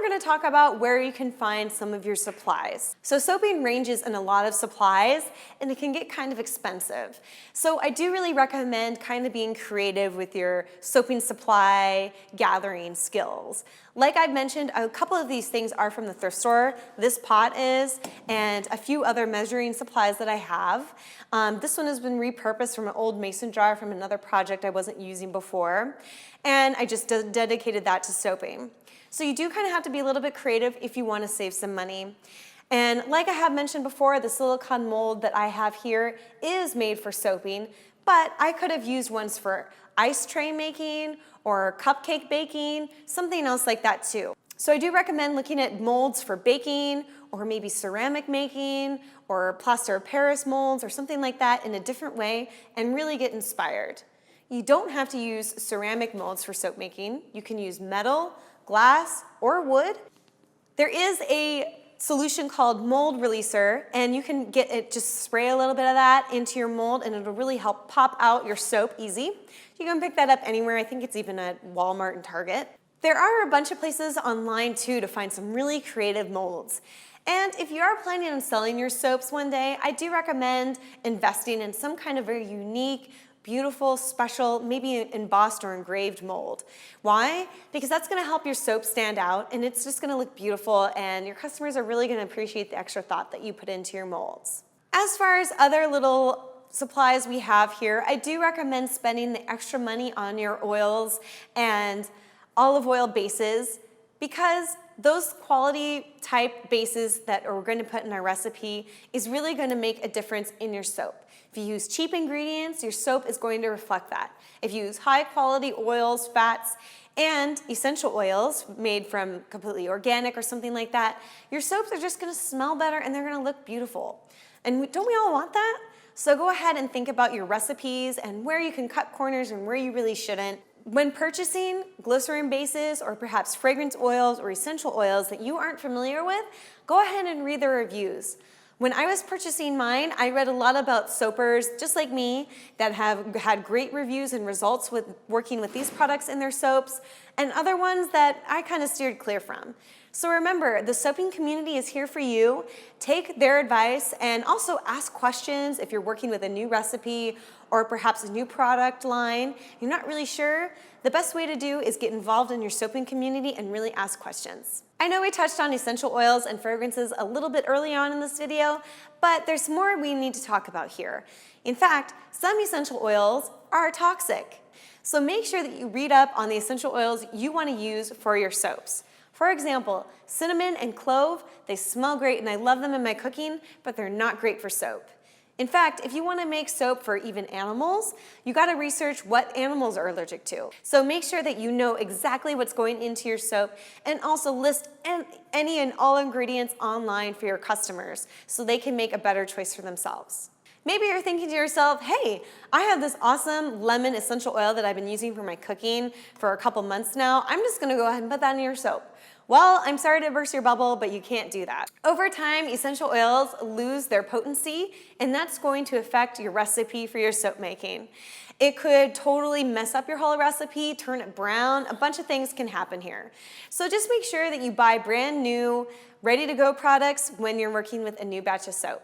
we're going to talk about where you can find some of your supplies. So soaping ranges in a lot of supplies, and it can get kind of expensive. So I do really recommend kind of being creative with your soaping supply gathering skills. Like I mentioned, a couple of these things are from the thrift store. This pot is, and a few other measuring supplies that I have. This one has been repurposed from an old mason jar from another project I wasn't using before. And I just dedicated that to soaping. So you do kind of have to be a little bit creative if you want to save some money. And like I have mentioned before, the silicone mold that I have here is made for soaping, but I could have used ones for ice tray making or cupcake baking, something else like that too. So I do recommend looking at molds for baking or maybe ceramic making or plaster of Paris molds or something like that in a different way and really get inspired. You don't have to use ceramic molds for soap making. You can use metal, glass, or wood. There is a solution called mold releaser, and you can get it, just spray a little bit of that into your mold and it'll really help pop out your soap easy. You can pick that up anywhere. I think it's even at Walmart and Target. There are a bunch of places online too to find some really creative molds. And if you are planning on selling your soaps one day, I do recommend investing in some kind of very unique, beautiful, special, maybe embossed or engraved mold. Why? Because that's gonna help your soap stand out and it's just gonna look beautiful and your customers are really gonna appreciate the extra thought that you put into your molds. As far as other little supplies we have here, I do recommend spending the extra money on your oils and olive oil bases because those quality type bases that we're going to put in our recipe is really going to make a difference in your soap. If you use cheap ingredients, your soap is going to reflect that. If you use high quality oils, fats, and essential oils made from completely organic or something like that, your soaps are just going to smell better and they're going to look beautiful. And don't we all want that? So go ahead and think about your recipes and where you can cut corners and where you really shouldn't. When purchasing glycerin bases or perhaps fragrance oils or essential oils that you aren't familiar with, go ahead and read the reviews. When I was purchasing mine, I read a lot about soapers, just like me, that have had great reviews and results with working with these products in their soaps, and other ones that I kind of steered clear from. So remember, the soaping community is here for you. Take their advice and also ask questions if you're working with a new recipe or perhaps a new product line. You're not really sure. The best way to do is get involved in your soaping community and really ask questions. I know we touched on essential oils and fragrances a little bit early on in this video, but there's more we need to talk about here. In fact, some essential oils are toxic. So make sure that you read up on the essential oils you want to use for your soaps. For example, cinnamon and clove, they smell great and I love them in my cooking, but they're not great for soap. In fact, if you want to make soap for even animals, you got to research what animals are allergic to. So make sure that you know exactly what's going into your soap and also list any and all ingredients online for your customers so they can make a better choice for themselves. Maybe you're thinking to yourself, hey, I have this awesome lemon essential oil that I've been using for my cooking for a couple months now. I'm just going to go ahead and put that in your soap. Well, I'm sorry to burst your bubble, but you can't do that. Over time, essential oils lose their potency, and that's going to affect your recipe for your soap making. It could totally mess up your whole recipe, turn it brown, a bunch of things can happen here. So just make sure that you buy brand new, ready-to-go products when you're working with a new batch of soap.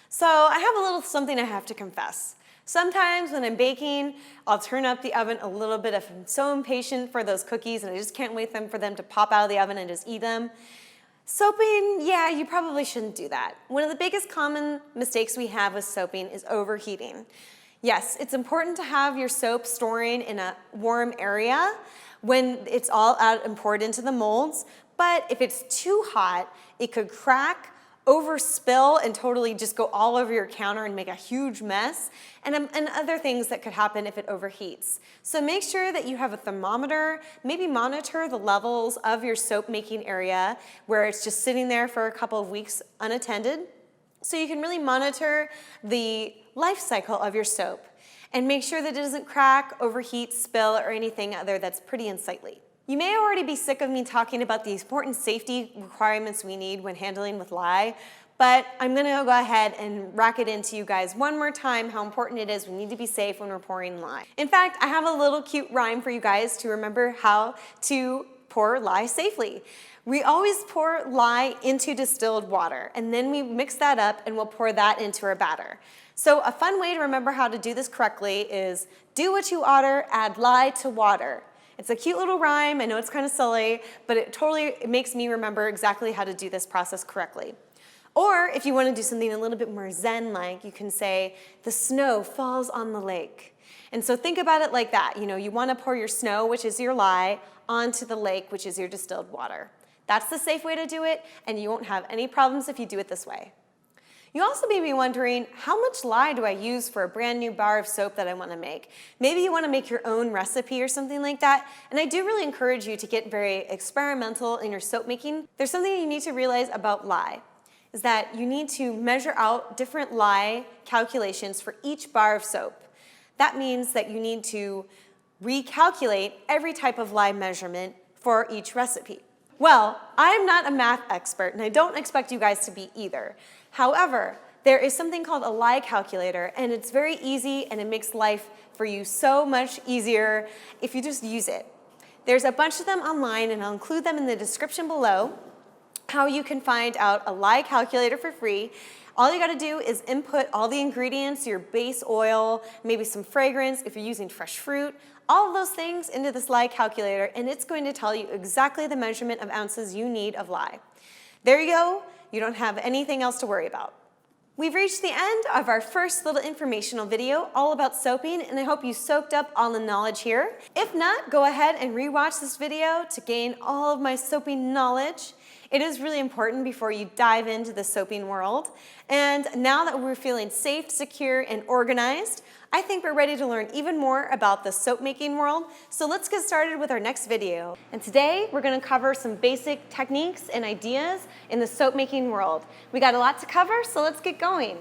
So I have a little something I have to confess. Sometimes when I'm baking, I'll turn up the oven a little bit if I'm so impatient for those cookies and I just can't wait for them to pop out of the oven and just eat them. Soaping, yeah, you probably shouldn't do that. One of the biggest common mistakes we have with soaping is overheating. Yes, it's important to have your soap storing in a warm area when it's all out and poured into the molds, but if it's too hot, it could crack, overspill and totally just go all over your counter and make a huge mess, and other things that could happen if it overheats. So make sure that you have a thermometer, maybe monitor the levels of your soap making area where it's just sitting there for a couple of weeks unattended, so you can really monitor the life cycle of your soap and make sure that it doesn't crack, overheat, spill, or anything other that's pretty unsightly. You may already be sick of me talking about the important safety requirements we need when handling with lye, but I'm gonna go ahead and rack it into you guys one more time how important it is we need to be safe when we're pouring lye. In fact, I have a little cute rhyme for you guys to remember how to pour lye safely. We always pour lye into distilled water, and then we mix that up and we'll pour that into our batter. So a fun way to remember how to do this correctly is do what you oughter, add lye to water. It's a cute little rhyme. I know it's kind of silly, but it makes me remember exactly how to do this process correctly. Or if you want to do something a little bit more zen-like, you can say, the snow falls on the lake. And so think about it like that. You want to pour your snow, which is your lye, onto the lake, which is your distilled water. That's the safe way to do it, and you won't have any problems if you do it this way. You also may be wondering, how much lye do I use for a brand new bar of soap that I want to make? Maybe you want to make your own recipe or something like that, and I do really encourage you to get very experimental in your soap making. There's something you need to realize about lye, is that you need to measure out different lye calculations for each bar of soap. That means that you need to recalculate every type of lye measurement for each recipe. Well, I'm not a math expert, and I don't expect you guys to be either. However, there is something called a Lye Calculator, and it's very easy, and it makes life for you so much easier if you just use it. There's a bunch of them online, and I'll include them in the description below, how you can find out a Lye Calculator for free. All you gotta do is input all the ingredients, your base oil, maybe some fragrance, if you're using fresh fruit, all of those things into this Lye Calculator, and it's going to tell you exactly the measurement of ounces you need of lye. There you go. You don't have anything else to worry about. We've reached the end of our first little informational video all about soaping, and I hope you soaked up all the knowledge here. If not, go ahead and rewatch this video to gain all of my soaping knowledge. It is really important before you dive into the soaping world. And now that we're feeling safe, secure, and organized, I think we're ready to learn even more about the soap making world. So let's get started with our next video. And today we're going to cover some basic techniques and ideas in the soap making world. We got a lot to cover, so let's get going.